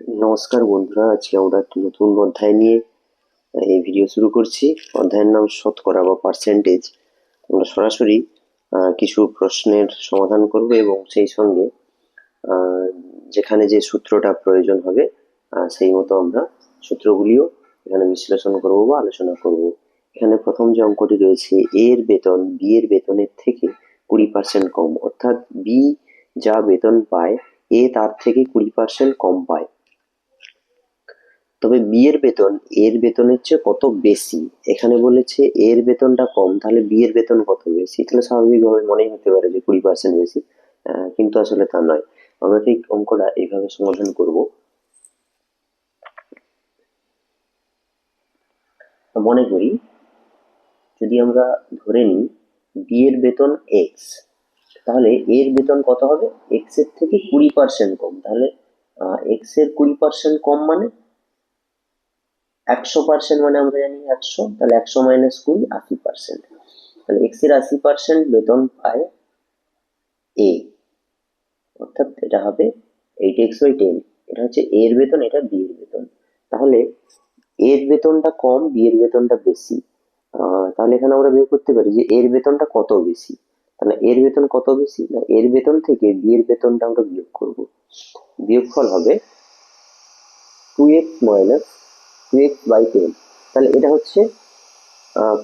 নমস্কার বন্ধুরা, আজকে আমরা একটা নতুন অধ্যায় নিয়ে এই ভিডিও শুরু করছি। অধ্যায়ের নাম শতকরা বা পার্সেন্টেজ। আমরা সরাসরি কিছু প্রশ্নের সমাধান করব এবং সেই সঙ্গে আহ, যেখানে যে সূত্রটা প্রয়োজন হবে সেই মতো আমরা সূত্রগুলিও এখানে বিশ্লেষণ করব বা আলোচনা করব। এখানে প্রথম যে অঙ্কটি রয়েছে, এর বেতন বি এর বেতনের থেকে 20% কম, অর্থাৎ বি যা বেতন পায় এ তার থেকে 20% কম পায়। তবে বি এর বেতন এর বেতনের চেয়ে কত বেশি। এখানে বলেছে এর বেতনটা কম, তাহলে বি এর বেতন কত বেশি, তাহলে স্বাভাবিকভাবে মনেই হতে পারে যে 20% বেশি। কিন্তু আসলে তা নয়। আমরা ঠিক অঙ্কটা এইভাবে সমাধান করব। মনে করি যদি আমরা ধরে নিই বি এর বেতন এক্স, তাহলে এর বেতন কত হবে, এক্স এর থেকে 20% কম। তাহলে এক্স এর 20% কম মানে 100%, মানে আমরা জানি 100, তাহলে 100 মাইনাস 20, 80%। তাহলে এক্স এর 80% বেতন পায় এ, অর্থাৎ এটা হবে 8x/10। এটা হচ্ছে এ এর বেতন, এটা বি এর বেতন। তাহলে এর বেতনটা কম, বি এর বেতনটা বেশি। তাহলে এখানে আমরা বের করতে পারি যে এর বেতনটা কত বেশি। তাহলে এর বেতন কত বেশি, না এর বেতন থেকে বি এর বেতনটা আমরা বিয়োগ করব। বিয়োগফল হবে 2x - 2x/10। তাহলে এটা হচ্ছে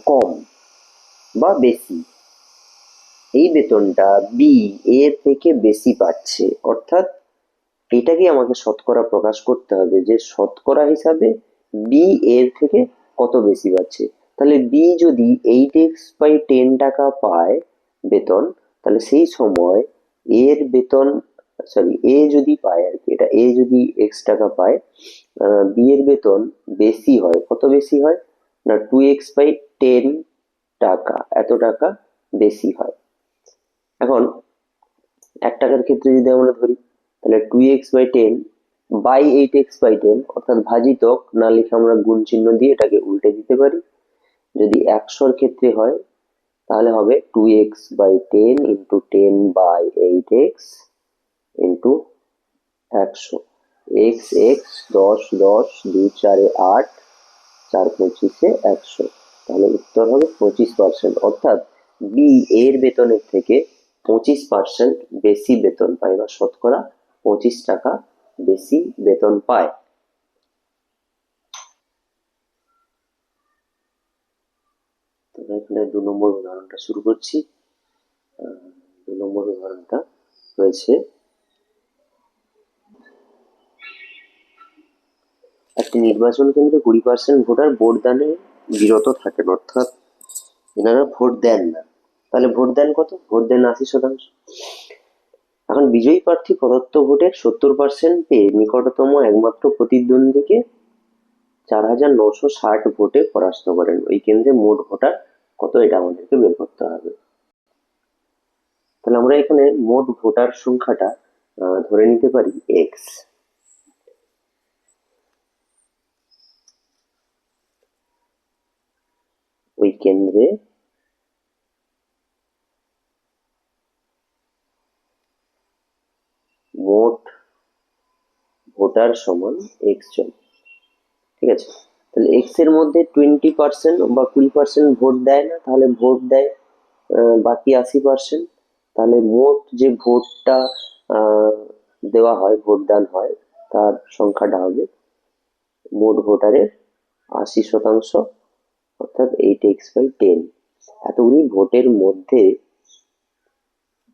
কম বা বেশি। এই বেতনটা বি এর থেকে বেশি পাচ্ছে, অর্থাৎ এটাকে আমাকে শতকরা প্রকাশ করতে হবে যে শতকরা হিসাবে বি এর থেকে কত বেশি পাচ্ছে। তাহলে বি যদি 8x/10 টাকা পায় বেতন, তাহলে সেই সময় এর বেতন, সরি এ যদি পায় আর কি, এটা এ যদি এক্স টাকা পায়, বি এর বেতন বেশি হয়। কত বেশি হয়, না 2x/10 টাকা, এত টাকা বেশি হয়। এখন 1 টাকার ক্ষেত্রে যদি আমরা ধরি, তাহলে 2x/10 বাই 8x/10, অর্থাৎ ভাজিতক না লিখে আমরা গুণ চিহ্ন দিয়ে এটাকে উল্টে দিতে পারি। যদি 100-র ক্ষেত্রে হয় তাহলে হবে 2x/10 into 10/8x into 100। X x 10 10, 2 4 8, 4 25 100। তাহলে উত্তর হবে 25%, অর্থাৎ বি এর বেতনের থেকে 25% বেশি বেতন পায়, বা শতকরা 25 টাকা বেশি বেতন পায়। তোমরা এখানে 2 নম্বর উদাহরণটা শুরু করছি। 2 নম্বর উদাহরণটা রয়েছে, একটি নির্বাচন কেন্দ্রে 20% ভোটার ভোট দানে বিরত থাকেন, অর্থাৎ এনারা ভোট দেন না। তাহলে ভোট দেন কত, ভোট দেন 80%। এখন বিজয়ী প্রার্থী প্রদত্ত ভোটের 70% পেয়ে নিকটতম একমাত্র প্রতিদ্বন্দ্বীকে 4960 ভোটে পরাস্ত করেন। ওই কেন্দ্রে মোট ভোটার কত, এটা আমাদেরকে বের করতে হবে। তাহলে আমরা এখানে মোট ভোটার সংখ্যাটা ধরে নিতে পারি এক্স। ওই কেন্দ্রে মোট ভোটার সমান এক্স জন, ঠিক আছে। তাহলে এক্স এর মধ্যে 20% বা 20% ভোট দেয় না, তাহলে ভোট দেয় বাকি 80%। তাহলে মোট যে ভোটটা আহ, দেওয়া হয়, ভোটদান হয়, তার সংখ্যাটা হবে মোট ভোটারের 80%, অর্থাৎ 8x/10। এতগুলি ভোটের মধ্যে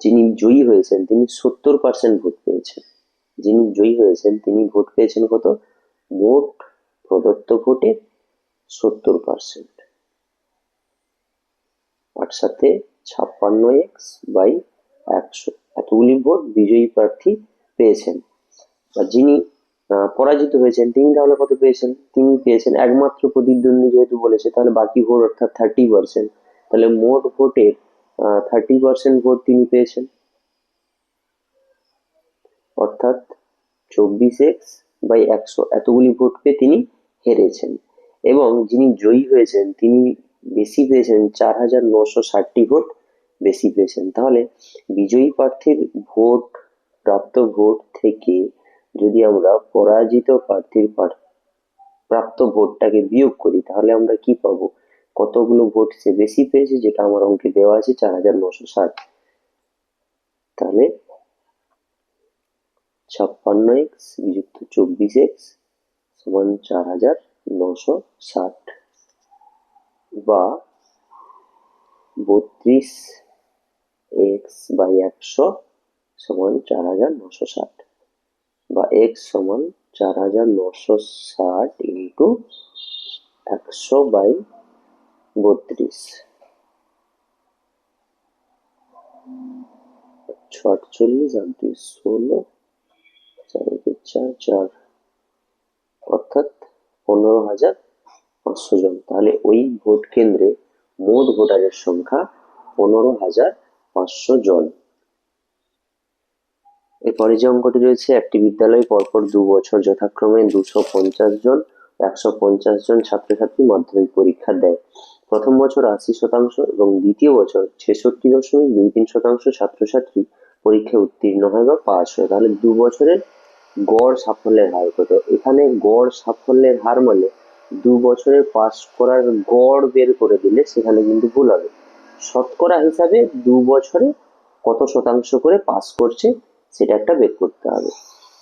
যিনি জয়ী হয়েছেন তিনি 70% ভোট পেয়েছেন। যিনি জয়ী হয়েছেন তিনি ভোট পেয়েছেন কত, মোট প্রদত্ত ভোটের 70%, তার সাথে 56x/100। এতগুলি ভোট বিজয়ী প্রার্থী পেয়েছেন। আর যিনি পরাজিত হয়েছেন তিনি তাহলে কত পেয়েছেন, তিনি পেয়েছেন একমাত্র প্রতিদ্বন্দ্বী যেহেতু বলেছে, তাহলে বাকি ভোট অর্থাৎ 30%। তাহলে মোট ভোটের 30% ভোট তিনি পেয়েছেন, অর্থাৎ 24x/100। এতগুলি ভোট পেয়ে তিনি হেরেছেন। এবং যিনি জয়ী হয়েছেন তিনি বেশি পেয়েছেন, 4960টি ভোট বেশি পেয়েছেন। তাহলে বিজয়ী প্রার্থীর ভোট, প্রাপ্ত ভোট থেকে যদি আমরা পরাজিত প্রার্থীর প্রাপ্ত ভোটটাকে বিয়োগ করি তাহলে আমরা কি পাবো? কতগুলো ভোট সে বেশি পেয়েছে, যেটা আমার অঙ্কে দেওয়া আছে 4960। তাহলে 56x বিযুক্ত 24x সমান 4960, বা 32x/100 সমান 4960, বা x সমান 4960 ইন্টু 100/32। 48 আর 216, 4 অর্থাৎ 15,500 জন। তাহলে ওই ভোট কেন্দ্রে মোট ভোটারের সংখ্যা 15,500 জন। এরপরে যে অঙ্কটি রয়েছে, একটি বিদ্যালয়ে পরপর 2 বছর যথাক্রমে 250 জন 150 জন ছাত্রছাত্রী মাধ্যমিক পরীক্ষা দেয়। প্রথম বছর 80% এবং দ্বিতীয় বছর 66.23% ছাত্রছাত্রী পরীক্ষায় উত্তীর্ণ হয় বা পাস হয়। তাহলে 2 বছরের গড় সাফল্যের হার কত? এখানে গড় সাফল্যের হার মানে 2 বছরের পাস করার গড় বের করে দিলে সেখানে কিন্তু ভুল হবে। শতকরা হিসাবে 2 বছরে কত শতাংশ করে পাস করছে সেটা একটা বের করতে হবে।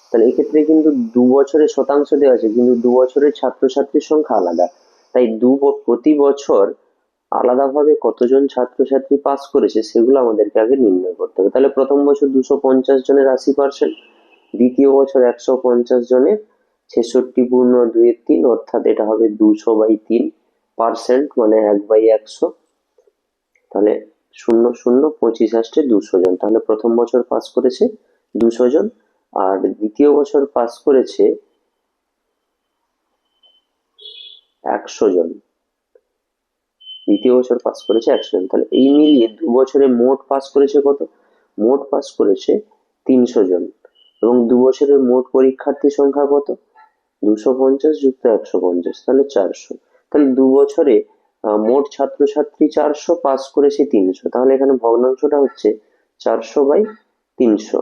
তাহলে এক্ষেত্রে কিন্তু 2 বছরের শতাংশ দেওয়া আছে, কিন্তু 2 বছরের ছাত্রছাত্রীর সংখ্যা আলাদা, তাই প্রতি বছর আলাদাভাবে কতজন ছাত্রছাত্রী পাস করেছে সেগুলো আমাদেরকে আগে নির্ণয় করতে হবে। তাহলে প্রথম বছর 250 জনের 80%, দ্বিতীয় বছর 150 জনের 66/2-3, অর্থাৎ এটা হবে 200/3%, মানে 1/100। তাহলে 0025 আসছে 200 জন। তাহলে প্রথম বছর পাস করেছে 200 জন, আর দ্বিতীয় বছর পাস করেছে 100 জন। দ্বিতীয় বছর পাস করেছে 100 জন। তাহলে এই মিলিয়ে 2 বছরে মোট পাস করেছে কত? মোট পাস করেছে 300 জন। এবং 2 বছরের মোট পরীক্ষার্থী সংখ্যা কত? 250 যুক্ত 150, তাহলে 400। তাহলে 2 বছরে মোট ছাত্রছাত্রী 400, পাস করেছে 300। তাহলে এখানে ভগ্নাংশটা হচ্ছে 400/300।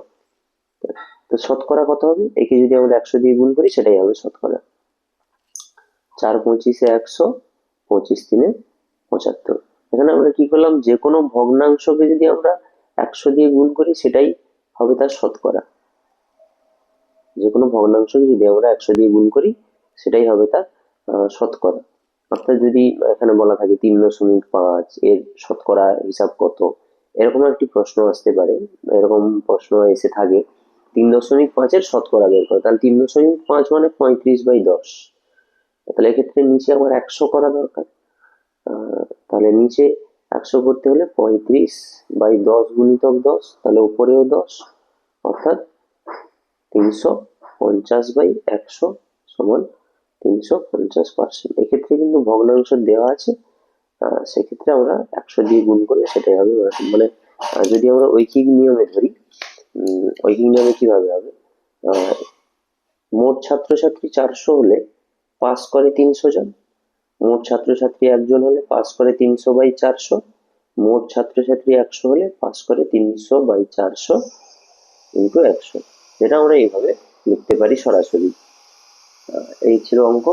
তো শতকরা কত হবে? একে যদি আমরা 100 দিয়ে গুণ করি সেটাই হবে শতকরা। 4×25 100, 25×3 75। এখানে আমরা কি করলাম? যে কোনো ভগ্নাংশকে যদি আমরা 100 দিয়ে গুণ করি সেটাই হবে তার শতকরা। যে কোনো ভগ্নাংশকে যদি আমরা 100 দিয়ে গুণ করি সেটাই হবে তার শতকরা। অর্থাৎ যদি এখানে বলা থাকে 3.5 এর শতকরা হিসাব কত, এরকম একটি প্রশ্ন আসতে পারে, এরকম প্রশ্ন এসে থাকে 3.5 এর শতকরা বের করো, তাহলে 3.5 মানে 35/10। তাহলে এক্ষেত্রে নিচে আমার 100 করা দরকার। তাহলে নিচে 100 করতে হলে 35/10 গুণিতক 10, তাহলে উপরেও 10, অর্থাৎ 350/100 সমান 350%। এক্ষেত্রে কিন্তু ভগ্নাংশ দেওয়া আছে, সেক্ষেত্রে আমরা 100 দিয়ে গুণ করলে সেটাই হবে। মানে যদি আমরা ঐকিক নিয়মে ধরি, ঐকিক নিয়মে কিভাবে হবে? মোট ছাত্রছাত্রী 400 হলে পাস করে 300 জন, মোট ছাত্রছাত্রী 1 জন হলে পাস করে 300/400, মোট ছাত্রছাত্রী 100 হলে পাস করে 300/400 ইন্টু 100। যেটা আমরা এইভাবে লিখতে পারি সরাসরি। এই ছিল অঙ্ক।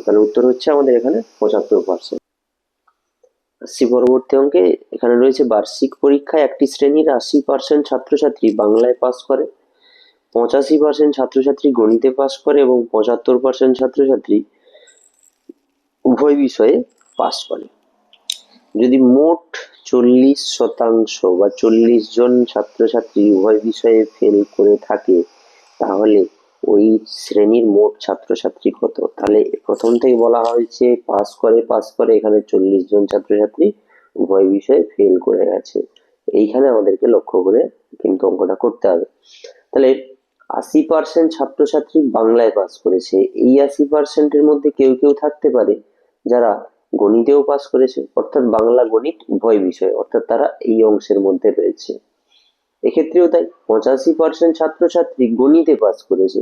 তাহলে উত্তর হচ্ছে আমাদের এখানে 75%। আসছি পরবর্তী অঙ্কে। এখানে রয়েছে বার্ষিক পরীক্ষায় একটি শ্রেণীর 80% ছাত্রছাত্রী বাংলায় পাস করে, 85% ছাত্রছাত্রী গণিতে পাস করে এবং 75% ছাত্রছাত্রী উভয় বিষয়ে পাস করে। যদি মোট 40% বা 40 জন ছাত্রছাত্রী উভয় বিষয়ে ফেল করে থাকে তাহলে ওই শ্রেণীর মোট ছাত্রছাত্রী কত? তাহলে প্রথম থেকে বলা হয়েছে পাস করে, এখানে 40 জন ছাত্রছাত্রী উভয় বিষয়ে ফেল করে গেছে। এইখানে আমাদেরকে লক্ষ্য করে কিন্তু অঙ্কটা করতে হবে। তাহলে 80% ছাত্রছাত্রী বাংলায় পাস করেছে। এই 80% এর মধ্যে কেউ কেউ থাকতে পারে যারা গণিতেও পাস করেছে, অর্থাৎ বাংলা গণিত উভয় বিষয়, অর্থাৎ তারা এই অংশের মধ্যে রয়েছে। এক্ষেত্রেও তাই 85% ছাত্রছাত্রী গণিতে পাস করেছে।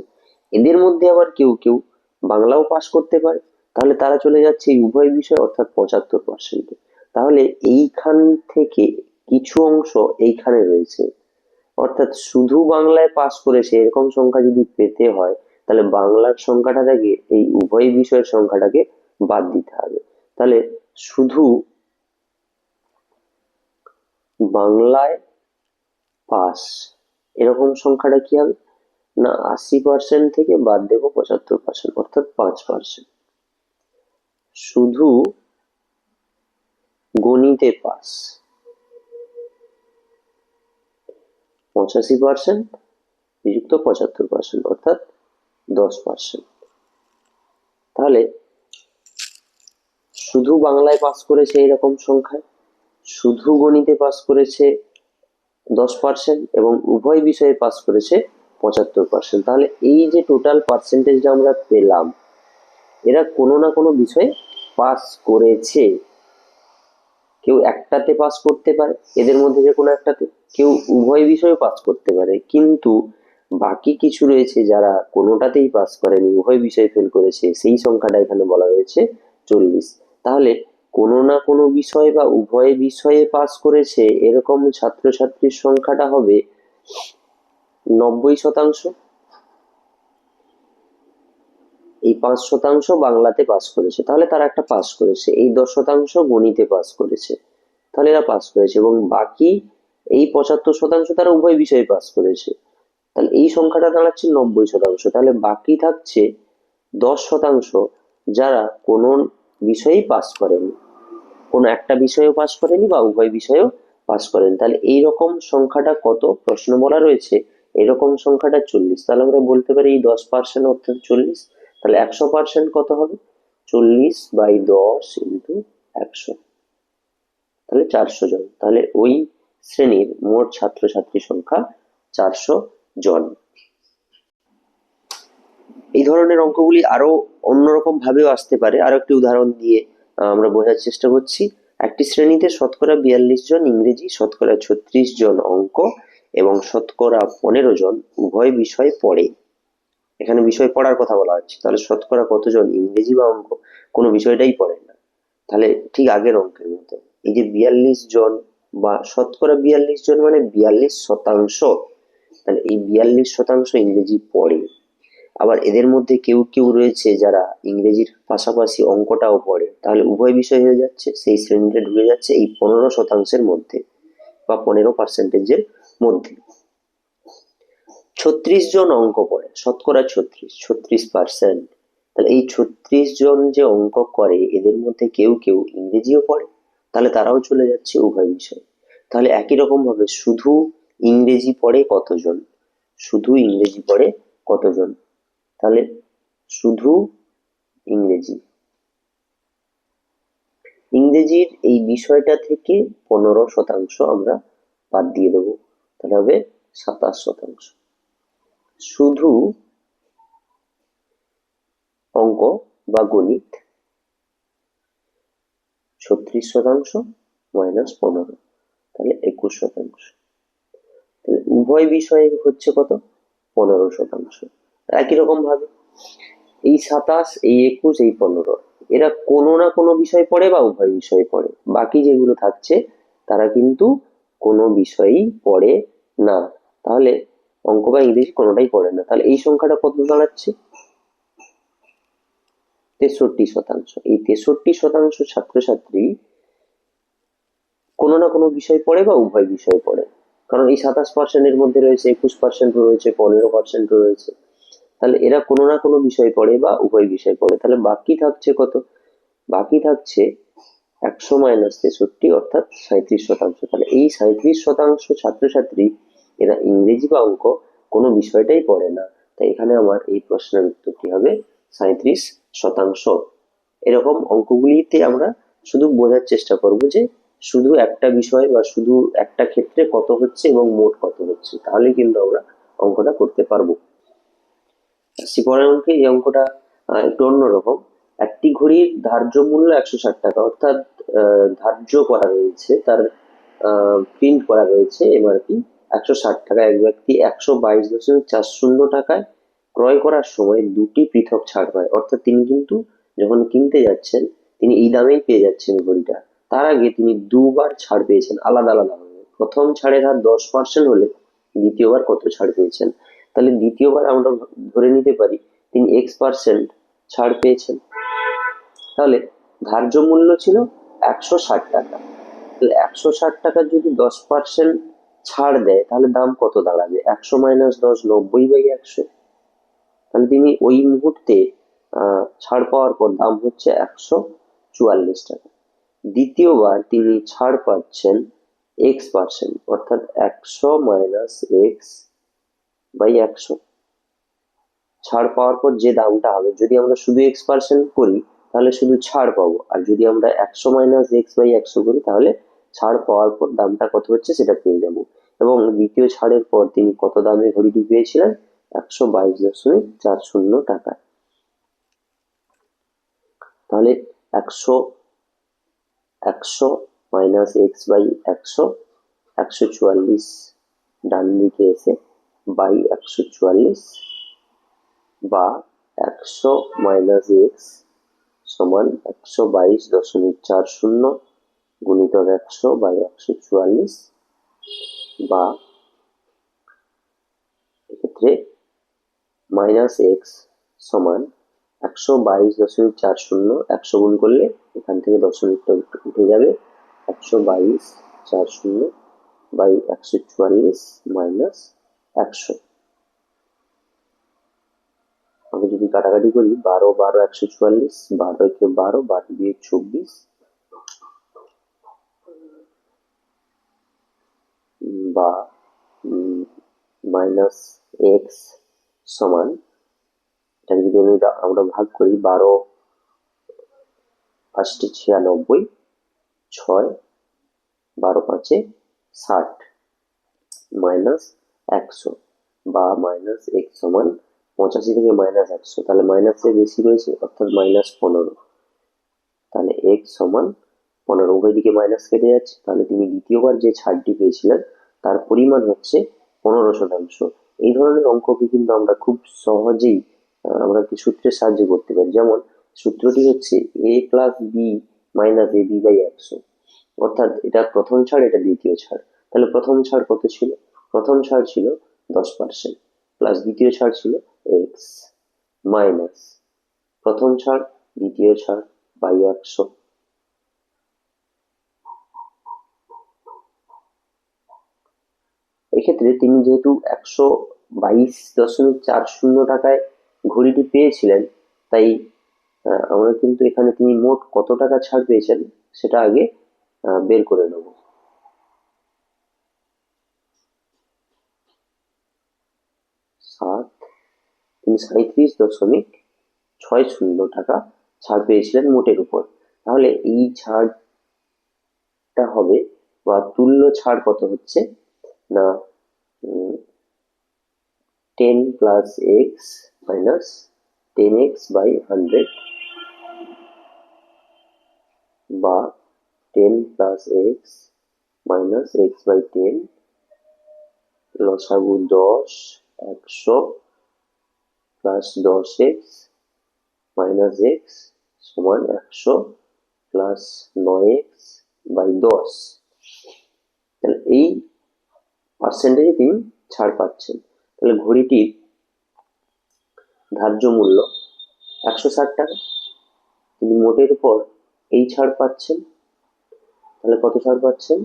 এদের মধ্যে আবার কেউ কেউ বাংলাও পাস করতে পারে, তাহলে তারা চলে যাচ্ছে এই উভয় বিষয়, অর্থাৎ 75%। তাহলে এইখান থেকে কিছু অংশ এইখানে রয়েছে, অর্থাৎ শুধু বাংলায় পাস করেছে এরকম সংখ্যা যদি পেতে হয়, তাহলে বাংলার সংখ্যাটা থেকে এই উভয় বিষয়ের সংখ্যাটাকে বাদ দিতে হবে। তাহলে শুধু বাংলায় পাস এরকম সংখ্যাটা কি হবে না, 80% থেকে বাদ দেবো 75%, অর্থাৎ 5%। শুধু গণিতে পাস 85% বিযুক্ত 75%, অর্থাৎ 10%। তাহলে শুধু বাংলায় পাস করেছে এরকম সংখ্যায়, শুধু গণিতে পাস করেছে 10% এবং উভয় বিষয়ে পাস করেছে 75%। তাহলে এই যে টোটাল পার্সেন্টেজটা আমরা পেলাম, এরা কোনো না কোনো বিষয়ে পাস করেছে। কেউ একটাতে পাস করতে পারে, এদের মধ্যে যে কোনো একটাতে, কেউ উভয় বিষয়ে পাস করতে পারে, কিন্তু বাকি কিছু রয়েছে যারা কোনোটাতেই পাস করেনি, উভয় বিষয়ে ফেল করেছে, সেই সংখ্যাটা এখানে বলা হয়েছে 40। তাহলে কোনো না কোনো বিষয় বা উভয় বিষয়ে পাস করেছে এরকম ছাত্রছাত্রীর সংখ্যাটা হবে 90%। এই 5% বাংলাতে পাস করেছে, তাহলে তারা একটা পাস করেছে। এই 10% গণিতে পাস করেছে, তাহলে এরা পাস করেছে। এবং বাকি এই 75% তারা উভয় বিষয়ে পাস করেছে, তাহলে এই সংখ্যাটা দাঁড়াচ্ছে 90%। তাহলে বাকি থাকছে 10% যারা কোনো বিষয়েই পাস করেনি, কোনো একটা বিষয়েও পাস করেনি বা উভয় বিষয়েও পাস করেনি। তাহলে এইরকম সংখ্যাটা কত প্রশ্ন বলা রয়েছে, এরকম সংখ্যাটা 40। তাহলে আমরা বলতে পারি এই 10% অর্থাৎ 40। তাহলে 100% কত হবে, 40/10 × 100, তাহলে 400 জন। তাহলে ওই শ্রেণীর মোট ছাত্রছাত্রী সংখ্যা 400 জন। এই ধরনের অঙ্কগুলি আরো অন্যরকম ভাবেও আসতে পারে। আরো একটি উদাহরণ দিয়ে আমরা বোঝার চেষ্টা করছি। একটি শ্রেণীতে শতকরা 42 জন ইংরেজি, শতকরা 36 জন অঙ্ক এবং শতকরা 15 জন উভয় বিষয় পড়ে। এখানে বিষয় পড়ার কথা বলা হচ্ছে, তাহলে শতকরা কতজন ইংরেজি বা অঙ্ক কোনো বিষয়টাই পড়ে না। তাহলে ঠিক আগের অঙ্কের মতো এই যে 42 জন বা শতকরা 42 জন মানে 42%, তাহলে এই 42% ইংরেজি পড়ে। আবার এদের মধ্যে কেউ কেউ রয়েছে যারা ইংরেজির পাশাপাশি অঙ্কটাও পড়ে, তাহলে উভয় বিষয় হয়ে যাচ্ছে, সেই শ্রেণীতে ঢুকে যাচ্ছে এই 15%-এর মধ্যে বা 15%-এর মধ্যে। 36 জন অঙ্ক পড়ে, শতকরা 36%। তাহলে এই 36 জন যে অঙ্ক করে এদের মধ্যে কেউ কেউ ইংরেজিও পড়ে, তাহলে তারাও চলে যাচ্ছে উভয় বিষয়। তাহলে একই রকম ভাবে শুধু ইংরেজি পড়ে কতজন, শুধু ইংরেজি পড়ে কতজন, তাহলে শুধু ইংরেজি, ইংরেজির এই বিষয়টা থেকে 15% আমরা বাদ দিয়ে দেবো, তাহলে হবে 27%। শুধু অঙ্ক বা গণিত 36% মাইনাস 15, তাহলে 21%। তাহলে উভয় বিষয়ে হচ্ছে কত, 15%। একই রকম ভাবে এই 27, এই 21, এই 15, এরা কোনো না কোনো বিষয় পড়ে বা উভয় বিষয় পড়ে। বাকি যেগুলো থাকছে তারা কিন্তু কোনো বিষয়ই পড়ে না, তাহলে অঙ্ক বা ইংরেজি কোনোটাই পড়ে না। তাহলে এই সংখ্যাটা কত দাঁড়াচ্ছে, 63%। এই 63% ছাত্রছাত্রী কোনো না কোনো বিষয় পড়ে বা উভয় বিষয় পড়ে, কারণ এই 27%-এর মধ্যে রয়েছে 21% রয়েছে, 15% রয়েছে। তাহলে এরা কোনো না কোনো বিষয় পড়ে বা উভয় বিষয় পড়ে। তাহলে বাকি থাকছে কত, বাকি থাকছে 100 মাইনাস 63, অর্থাৎ 37%। তাহলে এই 37% ছাত্রছাত্রী এরা ইংরেজি বা অঙ্ক কোনো বিষয়টাই পড়ে না। তাই এখানে আমার এই প্রশ্নের উত্তর কি হবে, 37%। এরকম অঙ্কগুলিতে আমরা শুধু বোঝার চেষ্টা করব যে শুধু একটা বিষয় বা শুধু একটা ক্ষেত্রে কত হচ্ছে এবং মোট কত হচ্ছে, তাহলে কিন্তু আমরা অঙ্কটা করতে পারবো। আসছি পরের অঙ্কে। এই অঙ্কটা একটু অন্যরকম। একটি ঘড়ির ধার্য মূল্য 160 টাকা, অর্থাৎ ধার্য করা রয়েছে, তার প্রিন্ট করা রয়েছে এমআরপি 160 টাকা। এক ব্যক্তি 122.40 টাকায় ক্রয় করার সময় দুটি পৃথক ছাড় পায়, অর্থাৎ তিনি কিন্তু যখন কিনতে যাচ্ছেন তিনি এই দামেই পেয়ে যাচ্ছেন ঘড়িটা, তার আগে তিনি দুবার ছাড় পেয়েছেন আলাদা আলাদা ভাবে। প্রথম ছাড়ের হার 10% হলে দ্বিতীয়বার কত ছাড় পেয়েছেন। তাহলে দ্বিতীয়বার আমরা ধরে নিতে পারি তিনি X% ছাড় পেয়েছেন। তাহলে ধার্য মূল্য ছিল 160 টাকা। তাহলে 160 টাকার যদি 10% ছাড় দেয় তাহলে দাম কত দাঁড়াবে? 100 - 10, 90/100। তাহলে তিনি ওই মুহূর্তে ছাড় পাওয়ার পর দাম হচ্ছে 144 টাকা। দ্বিতীয়বার তিনি ছাড় পাচ্ছেন X%, অর্থাৎ 100 - X/100। ছাড় পাওয়ার পর যে দামটা হবে, যদি আমরা শুধু X% করি তাহলে শুধু ছাড় পাবো, আর যদি আমরা 100 - X/100 করি তাহলে ছাড় পাওয়ার পর দামটা কত হচ্ছে সেটা পেয়ে যাবো। এবং দ্বিতীয় ছাড়ের পর তিনি কত দামে ঘড়িটি পেয়েছিলেন? 122.40 টাকা। তাহলে 100 - X/100, 144 ডান দিকে এসে বাই 144, বা 100 - X সমান 122.40 গুণিতক 100/144, বা এক্ষেত্রে -X সমান 122.40, 100 গুণ করলে এখান থেকে দশমিকটা উঠে যাবে, 122.40/144 মাইনাস 100। আমি যদি কাটাকাটি করি, 12 12 144, 12 একে 12, 12 দিয়ে 24, বা -X সমান, এটাকে যদি আমরা ভাগ করি, 12 × 8 = 96, 6 12 × 5 = 60, মাইনাস 100, বা -X সমান 85 থেকে -100, তাহলে মাইনাসে বেশি রয়েছে অর্থাৎ -15। তাহলে X সমান 15, উভয় দিকে মাইনাস কেটে যাচ্ছে। তাহলে তিনি দ্বিতীয়বার যে ছাড়টি পেয়েছিলেন তার পরিমাণ হচ্ছে 15%। এই ধরনের অঙ্ককে কিন্তু আমরা খুব সহজেই আমরা একটি সূত্রের সাহায্যে করতে পারি। যেমন সূত্রটি হচ্ছে A + B - AB/100, অর্থাৎ এটা প্রথম ছাড়, এটা দ্বিতীয় ছাড়। তাহলে প্রথম ছাড় কত ছিল? প্রথম ছাড় ছিল 10%, প্লাস দ্বিতীয় ছাড় ছিল X, মাইনাস প্রথম ছাড় দ্বিতীয় ছাড় বাই 100। এক্ষেত্রে তিনি যেহেতু 122.40 টাকায় ঘড়িটি পেয়েছিলেন, তাই আমরা কিন্তু এখানে তিনি মোট কত টাকা ছাড় পেয়েছেন সেটা আগে বের করে নেব। 7, তিনি 37.60 টাকা ছাড় পেয়েছিলেন মোটের উপর। তাহলে এই ছাড়টা হবে, বা তুল্য ছাড় কত হচ্ছে না, 10 + X minus 10x/100, বা 10 + X minus x/10, লসাগু 10, 100 plus 10x minus x সমান 100 plus 9x/10। তাহলে এই পার্সেন্টেজে তিনি ছাড় পাচ্ছেন। তাহলে ঘড়িটির ধার্য মূল্য 160 টাকা, তিনি মোটের উপর এই ছাড় পাচ্ছেন। তাহলে কত ছাড় পাচ্ছেন?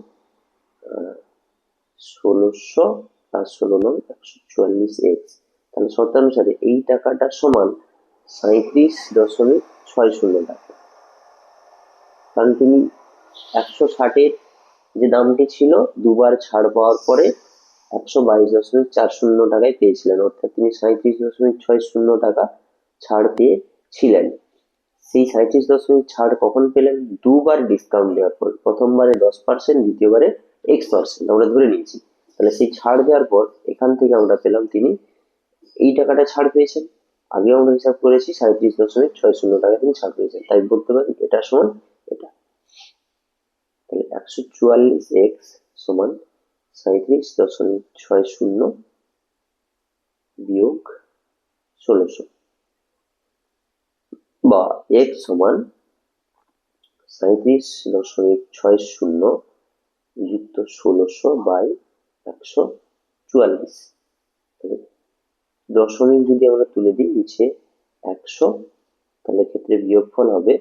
1600 + 16 = 144x। তাহলে শর্তানুসারে এই টাকাটা সমান 37.60 টাকা। কারণ তিনি 160-এর যে দামটি ছিল দুবার ছাড় পাওয়ার পরে 122.40 টাকায় পেয়েছিলেন, অর্থাৎ তিনি 37.60 টাকা ছাড় পেয়েছিলেন। সেই 37 ছাড় কখন পেলেন? দুবার ডিসকাউন্ট দেওয়ার পর। প্রথমবারে 10%, দ্বিতীয়বারে X% আমরা ধরে নিয়েছি। তাহলে সেই ছাড় দেওয়ার পর এখান থেকে আমরা পেলাম তিনি এই টাকাটা ছাড় পেয়েছেন। আগে আমরা হিসাব করেছি 37.60 টাকা তিনি ছাড় পেয়েছেন, তাই বলতে পারি এটা সমান এটা। তাহলে 144x সমান 37.60 বিয়োগ 1600, বা x সমান 37.60 যুক্ত 1600/144। 44। দশমিক যদি আমরা তুলে দিই নিচে 100, তাহলে ক্ষেত্রে বিয়োগফল হবে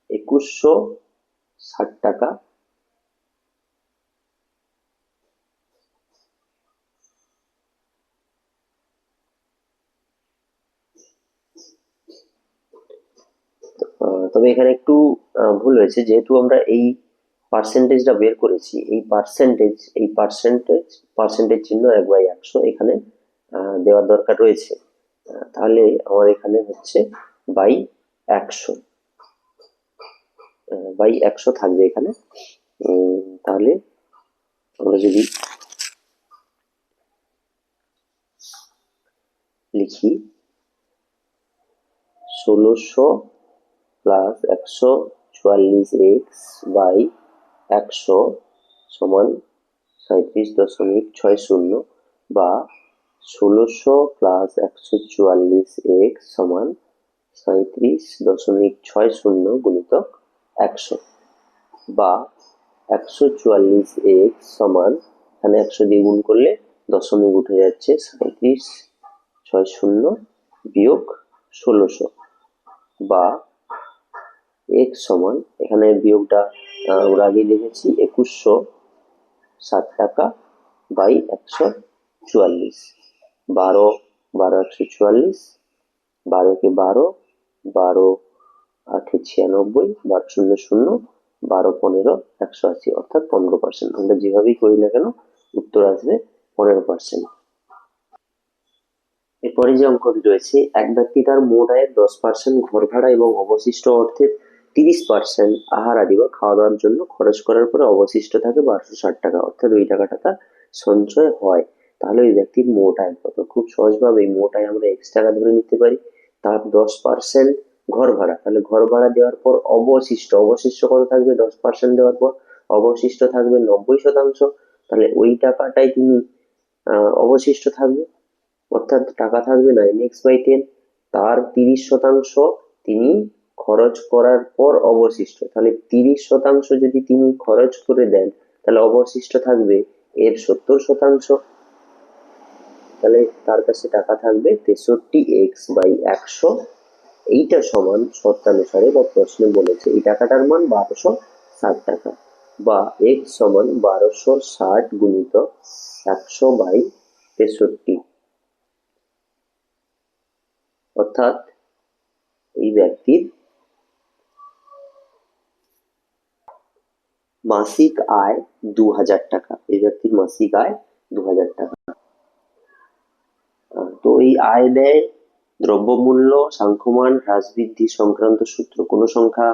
2160 টাকা। তবে এখানে একটু ভুল হয়েছে, যেহেতু আমরা এই পার্সেন্টেজটা বের করেছি, এই পার্সেন্টেজ চিহ্ন 1/100 এখানে দেওয়ার দরকার রয়েছে। তাহলে আমার এখানে হচ্ছে বাই 100 থাকবে এখানে। তাহলে আমরা যদি লিখি 1600 প্লাস 144x বাই 100 সমান 37.60, বা 1600 প্লাস 144x সমান 37.60 গুণিতক 100, বা 144x সমান, এখানে 100 দিয়ে গুণ করলে দশমিক উঠে যাচ্ছে, 37.60 বিয়োগ 1600, বা x সমান, এখানে বিয়োগটা আমরা আগে দেখেছি, 2160 টাকা বাই 144। 12 144, 12 কে 12, 12 8 96, 12 0 0, 12 15 180, অর্থাৎ 15%। আমরা যেভাবেই করি না কেন উত্তর আসবে 15%। এরপরে যে অঙ্কটি রয়েছে, এক ব্যক্তি তার মোট আয়ের 10% ঘর ভাড়া এবং অবশিষ্ট অর্থের 30% আহার আদি বা খাওয়া দাওয়ার জন্য খরচ করার পরে অবশিষ্ট থাকে 1260 টাকা, অর্থাৎ ওই টাকাটা তার সঞ্চয় হয়। তাহলে ওই ব্যক্তির মোট আয় কত? খুব সহজভাবে এই মোট আয় আমরা x টাকা ধরে নিতে পারি। তার 10% ঘর ভাড়া, তাহলে ঘর ভাড়া দেওয়ার পর অবশিষ্ট কত থাকবে? 10% দেওয়ার পর অবশিষ্ট থাকবে 90%। তাহলে ওই টাকাটাই তিনি অবশিষ্ট থাকবে, অর্থাৎ টাকা থাকবে 9x/10। তার 30% তিনি খরচ করার পর অবশিষ্ট, তাহলে 30% যদি তিনি খরচ করে দেন, তাহলে অবশিষ্ট থাকবে এর 70%। তাহলে তার কাছে টাকা থাকবে 63x/100। এইটা সমান শর্তানুসারে বা প্রশ্নে বলেছে এই টাকাটার মান 1260 টাকা, বা x সমান 1260 গুণিতক 100/63। অর্থাৎ এই ব্যক্তির মাসিক আয় 2000 টাকা। এই ব্যক্তির মাসিক আয় 2000 টাকা। তো এই আয় ব্যয়, দ্রব্যমূল্য, সাংখ্যমান, হ্রাস বৃদ্ধি সংক্রান্ত সূত্র, কোনো সংখ্যা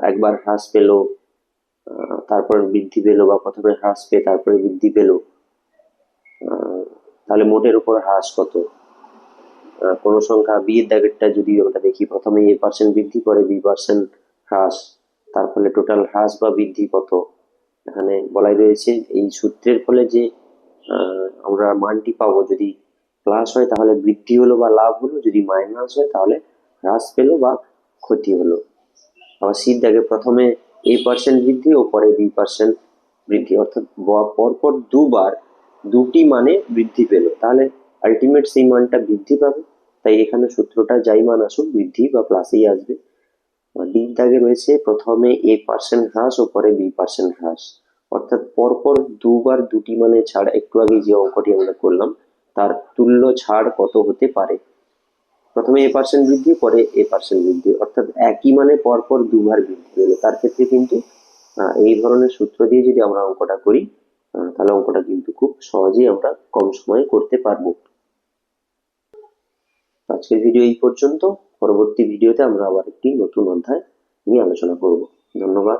একবার হ্রাস পেল, তারপর বৃদ্ধি পেল, বা প্রথমে হ্রাস পেয়ে তারপরে বৃদ্ধি পেল, তাহলে মোটের উপর হ্রাস কত? কোনো সংখ্যা b এর দাগেরটা যদি আমরা দেখি, প্রথমে a% বৃদ্ধি পরে b% হ্রাস, তার ফলে টোটাল হ্রাস বা বৃদ্ধি কত? এখানে বলাই রয়েছে এই সূত্রের ফলে যে আমরা মানটি পাবো, যদি প্লাস হয় তাহলে বৃদ্ধি হলো বা লাভ হলো, যদি মাইনাস হয় তাহলে হ্রাস পেলো বা ক্ষতি হলো। আবার সির দাগে প্রথমে a% বৃদ্ধি ও পরে b% বৃদ্ধি, অর্থাৎ পরপর দুবার দুটি মানে বৃদ্ধি পেল, তাহলে আলটিমেট সেই মানটা বৃদ্ধি পাবে। তাই এখানে সূত্রটা যাই মান আসুক বৃদ্ধি বা প্লাসেই আসবে। ডির দাগে রয়েছে প্রথমে a% হ্রাস ও পরে b% হ্রাস, অর্থাৎ পরপর দুবার দুটি মানে ছাড়, একটু আগে যে অঙ্কটি আমরা করলাম তার তুল্য ছাড় কত হতে পারে? প্রথমে a% বৃদ্ধি, পরে a% বৃদ্ধি, অর্থাৎ একই মানে পরপর দুবার বৃদ্ধি পেলো। তার ক্ষেত্রে কিন্তু এই ধরনের সূত্র দিয়ে যদি আমরা অঙ্কটা করি, তাহলে অঙ্কটা কিন্তু খুব সহজেই আমরা কম সময়ে করতে পারবো। আজকের ভিডিও এই পর্যন্ত। পরবর্তী ভিডিওতে আমরা আবার একটি নতুন অধ্যায় নিয়ে আলোচনা করব। ধন্যবাদ।